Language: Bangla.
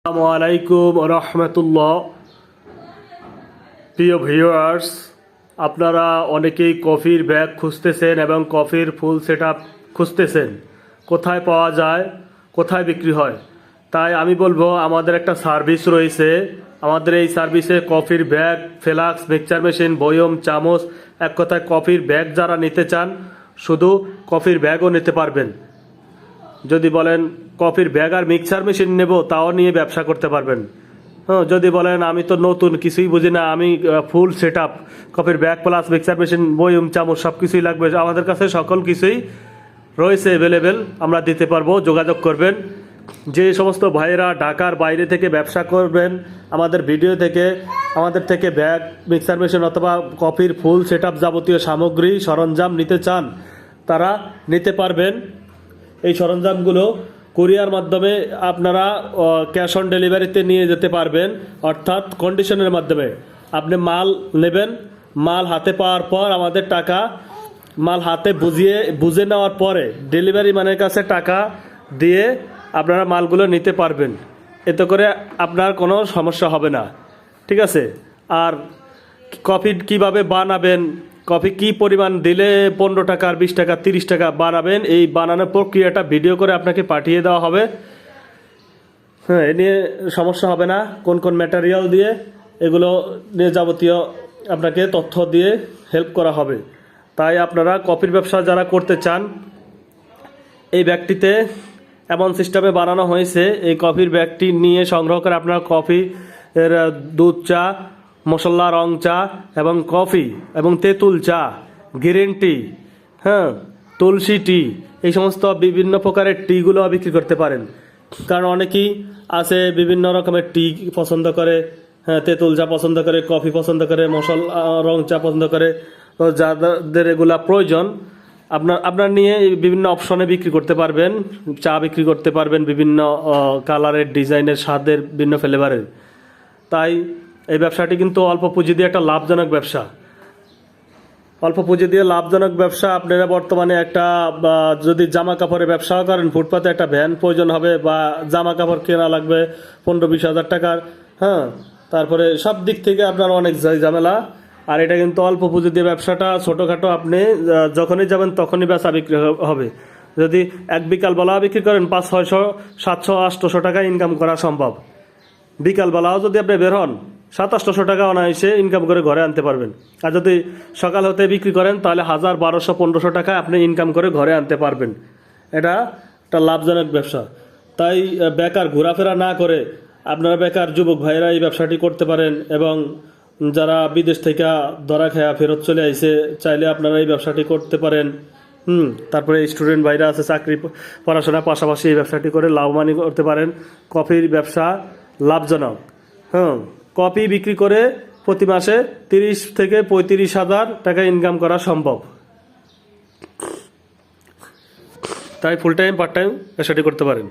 আসসালামু আলাইকুম রহমতুল্লাহ। প্রিয় ভিউয়ার্স, আপনারা অনেকেই কফির ব্যাগ খুঁজতেছেন এবং কফির ফুল সেটআপ খুঁজতেছেন, কোথায় পাওয়া যায়, কোথায় বিক্রি হয়। তাই আমি বলবো আমাদের একটা সার্ভিস রয়েছে। আমাদের এই সার্ভিসে কফির ব্যাগ, ফ্লাস্ক, মিক্সচার মেশিন, বয়ম, চামচ, এক কথায় কফির ব্যাগ যারা নিতে চান শুধু কফির ব্যাগও নিতে পারবেন। যদি বলেন কফির ব্যাগ আর মিক্সার মেশিন নেব, তাও নিয়ে ব্যবসা করতে পারবেন। হ্যাঁ, যদি বলেন আমি তো নতুন, কিছুই বুঝি না, আমি ফুল সেট আপ কফির ব্যাগ প্লাস মিক্সার মেশিন, বয়ম, চামচ সব কিছুই লাগবে, আমাদের কাছে সকল কিছুই রয়েছে অ্যাভেলেবেল, আমরা দিতে পারবো। যোগাযোগ করবেন। যে সমস্ত ভাইয়েরা ঢাকার বাইরে থেকে ব্যবসা করবেন, আমাদের ভিডিও থেকে আমাদের থেকে ব্যাগ, মিক্সার মেশিন অথবা কফির ফুল সেট আপ যাবতীয় সামগ্রী সরঞ্জাম নিতে চান, তারা নিতে পারবেন। এই সরঞ্জামগুলো কুরিয়ার মাধ্যমে আপনারা ক্যাশ অন ডেলিভারিতে নিয়ে যেতে পারবেন, অর্থাৎ কন্ডিশনের মাধ্যমে। আপনি মাল নেবেন, মাল হাতে পাওয়ার পর আমাদের টাকা, মাল হাতে বুঝে নেওয়ার পরে ডেলিভারি ম্যানের কাছে টাকা দিয়ে আপনারা মালগুলো নিতে পারবেন। এতে করে আপনার কোনো সমস্যা হবে না, ঠিক আছে। আর কফি কিভাবে বানাবেন, কফি কি পরিমাণ দিলে 15 টাকা আর 20 টাকা 30 টাকা বানাবেন, এই বানানোর প্রক্রিয়াটা ভিডিও করে আপনাকে পাঠিয়ে দেওয়া হবে। হ্যাঁ, এ নিয়ে সমস্যা হবে না। কোন কোন ম্যাটেরিয়াল দিয়ে, এগুলো নিয়ে যাবতীয় আপনাকে তথ্য দিয়ে হেল্প করা হবে। তাই আপনারা কফির ব্যবসা যারা করতে চান, এই ব্যাগটিতে এমন সিস্টেমে বানানো হয়েছে, এই কফির ব্যাগটি নিয়ে সংগ্রহ করে আপনারা কফি এর দুধ চা, মশলা রং চা এবং কফি এবং তেঁতুল চা, গ্রিন টি, হ্যাঁ, তুলসী টি, এই সমস্ত বিভিন্ন প্রকারের টিগুলো বিক্রি করতে পারেন। কারণ অনেকেই আছে বিভিন্ন রকমের টি পছন্দ করে, হ্যাঁ, তেঁতুল চা পছন্দ করে, কফি পছন্দ করে, মশলা রং চা পছন্দ করে। তো যাদের এগুলা প্রয়োজন, আপনার নিয়ে বিভিন্ন অপশনে বিক্রি করতে পারবেন। চা বিক্রি করতে পারবেন বিভিন্ন কালারের, ডিজাইনের, স্বাদের, বিভিন্ন ফ্লেভারের। তাই এই ব্যবসাটি কিন্তু অল্প পুঁজি দিয়ে একটা লাভজনক ব্যবসা। অল্প পুঁজি দিয়ে লাভজনক ব্যবসা। আপনারা বর্তমানে একটা যদি জামা কাপড়ের ব্যবসাও করেন, ফুটপাতে একটা ভ্যান প্রয়োজন হবে, বা জামা কাপড় কেনা লাগবে 15-20 হাজার টাকার, হ্যাঁ, তারপরে সব দিক থেকে আপনার অনেক ঝামেলা। আর এটা কিন্তু অল্প পুঁজি দিয়ে ব্যবসাটা ছোটোখাটো, আপনি যখনই যাবেন তখনই বেচা বিক্রি হবে। যদি এক বিকালবেলা বিক্রি করেন 500, 600, 700, 800 টাকা ইনকাম করা সম্ভব। বিকালবেলাও যদি আপনি বের হন 700-800 টাকা অনায়াসে ইনকাম করে ঘরে আনতে পারবেন। আর যদি সকাল হতে বিক্রি করেন তাহলে 1000, 1200, 1500 টাকা আপনি ইনকাম করে ঘরে আনতে পারবেন। এটা একটা লাভজনক ব্যবসা। তাই বেকার ঘোরাফেরা না করে আপনারা বেকার যুবক ভাইরা এই ব্যবসাটি করতে পারেন। এবং যারা বিদেশ থেকে ধরা খেয়া ফেরত চলে আইছে, চাইলে আপনারা এই ব্যবসাটি করতে পারেন। তারপরে স্টুডেন্ট ভাইরা আছে, চাকরি পড়াশোনার পাশাপাশি এই ব্যবসাটি করে লাভবানি করতে পারেন। কফির ব্যবসা লাভজনক। হ্যাঁ, কফি বিক্রি করে প্রতি মাসে 30 থেকে 35 হাজার টাকা ইনকাম করা সম্ভব। তাই ফুল টাইম, পার্ট টাইম ব্যবসাটি করতে পারেন।